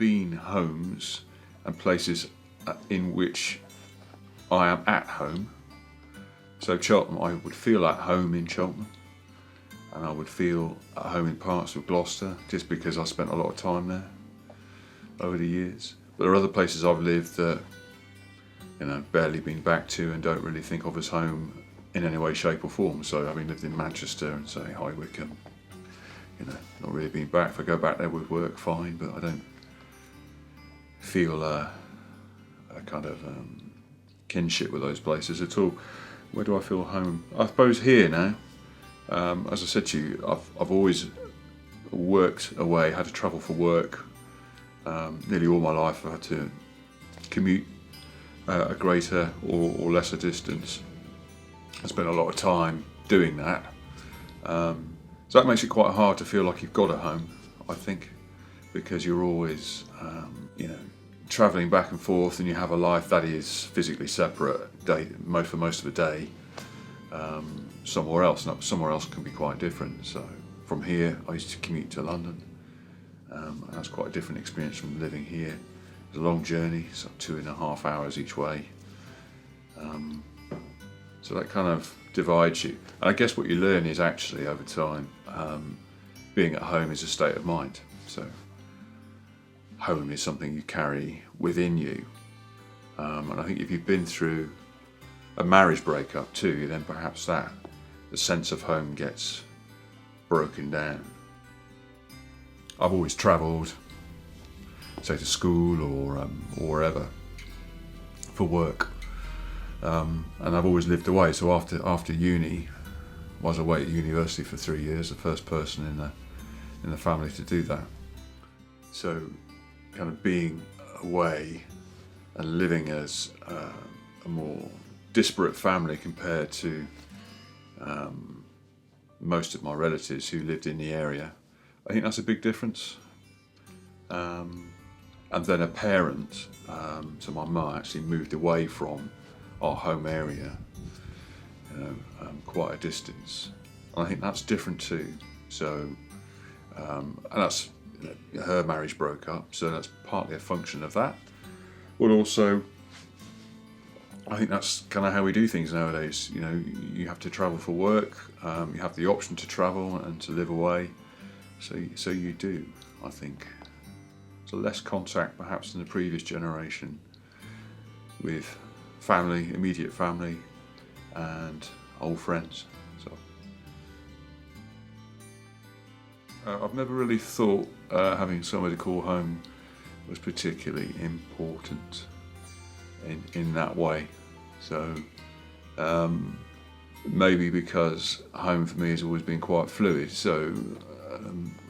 been homes and places in which I am at home. So Cheltenham, I would feel at home in Cheltenham, and I would feel at home in parts of Gloucester, just because I spent a lot of time there over the years. But there are other places I've lived that, barely been back to and don't really think of as home in any way, shape or form. So having lived in Manchester and say High Wycombe, not really been back. If I go back there with work, fine, but I don't feel a kind of kinship with those places at all. Where do I feel home? I suppose here now. As I said to you, I've always worked away, had to travel for work. Nearly all my life I've had to commute a greater or lesser distance. I spent a lot of time doing that. So that makes it quite hard to feel like you've got a home, I think, because you're always, travelling back and forth, and you have a life that is physically separate for most of the day somewhere else. And somewhere else can be quite different. So from here, I used to commute to London, and that's quite a different experience from living here. It's a long journey, so 2.5 hours each way. So that kind of divides you. And I guess what you learn is actually over time, being at home is a state of mind. So home is something you carry within you. And I think if you've been through a marriage breakup too, then perhaps the sense of home gets broken down. I've always travelled, say to school or wherever, for work. And I've always lived away. So after uni, I was away at university for 3 years, the first person in the family to do that. So kind of being away and living as a more disparate family compared to most of my relatives who lived in the area, I think that's a big difference. And then a parent, so my mum actually moved away from our home area, quite a distance. And I think that's different too. So, and that's, her marriage broke up, so that's partly a function of that. But also, I think that's kind of how we do things nowadays. You have to travel for work, you have the option to travel and to live away, so you do, I think. So less contact perhaps than the previous generation with family, immediate family, and old friends. So I've never really thought having somewhere to call home was particularly important in that way. So maybe because home for me has always been quite fluid. So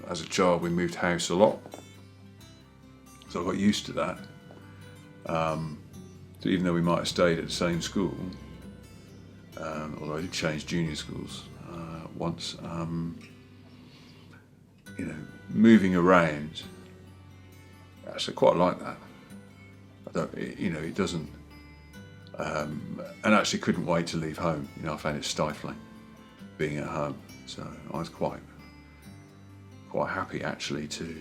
as a child we moved house a lot, so I got used to that. So even though we might have stayed at the same school, although I did change junior schools once, moving around, actually quite like that. It doesn't, and actually couldn't wait to leave home. I found it stifling being at home. So I was quite happy actually to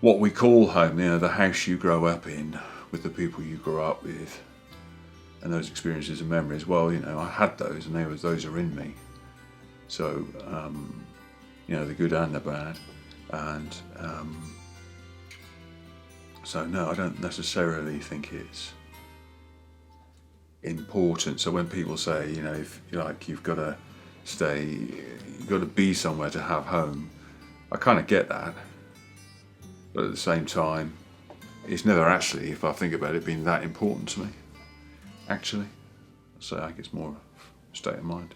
what we call home, the house you grow up in, with the people you grew up with, and those experiences and memories. Well, I had those, and those are in me. So, the good and the bad, and so no, I don't necessarily think it's important. So when people say, if you've got to stay, you've got to be somewhere to have home, I kind of get that, but at the same time, it's never actually, if I think about it, been that important to me, actually. So I think it's more a state of mind.